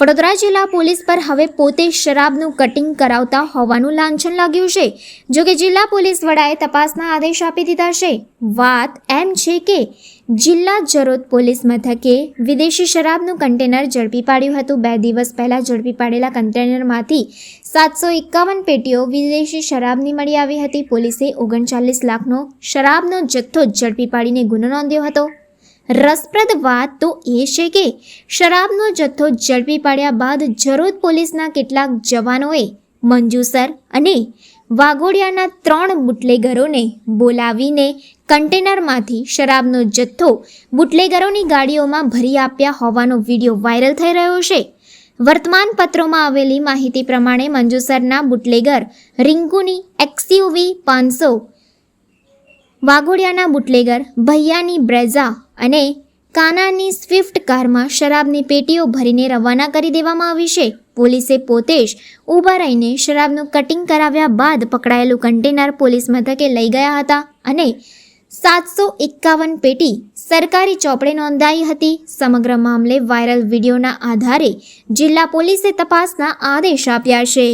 વડોદરા જિલ્લા પોલીસ પર હવે પોતે શરાબનું કટિંગ કરાવતા હોવાનું લાંછન લાગ્યું છે. જોકે જિલ્લા પોલીસ વડાએ તપાસના આદેશ આપી દીધા છે. વાત એમ છે કે જિલ્લા જરોદ પોલીસ મથકે વિદેશી શરાબનું કન્ટેનર ઝડપી પાડ્યું હતું. 2 દિવસ પહેલા ઝડપી પાડેલા કન્ટેનરમાંથી 751 પેટીઓ વિદેશી શરાબની મળી આવી હતી. પોલીસે 39 લાખનો શરાબનો જથ્થો ઝડપી પાડીને ગુનો નોંધ્યો હતો. રસપ્રદ વાત તો એ છે કે શરાબનો જથ્થો ઝડપી પાડ્યા બાદ જરોદ પોલીસના કેટલાક જવાનોએ મંજુસર અને વાઘોડિયાના 3 બુટલેગરોને બોલાવીને કન્ટેનરમાંથી શરાબનો જથ્થો બુટલેગરોની ગાડીઓમાં ભરી આપ્યા હોવાનો વિડીયો વાયરલ થઈ રહ્યો છે. વર્તમાનપત્રોમાં આવેલી માહિતી પ્રમાણે મંજુસરના બુટલેગર રિંકુની XUV 500, વાઘોડિયાના બુટલેગર ભૈયાની બ્રેઝા અને કાનાની સ્વિફ્ટ કારમાં શરાબની પેટીઓ ભરીને રવાના કરી દેવામાં આવી છે. પોલીસે પોતે જ ઊભા રહીને શરાબનું કટિંગ કરાવ્યા બાદ પકડાયેલું કન્ટેનર પોલીસ મથકે લઈ ગયા હતા અને 751 પેટી સરકારી ચોપડે નોંધાઈ હતી. સમગ્ર મામલે વાયરલ વિડીયોના આધારે જિલ્લા પોલીસે તપાસના આદેશ આપ્યા છે.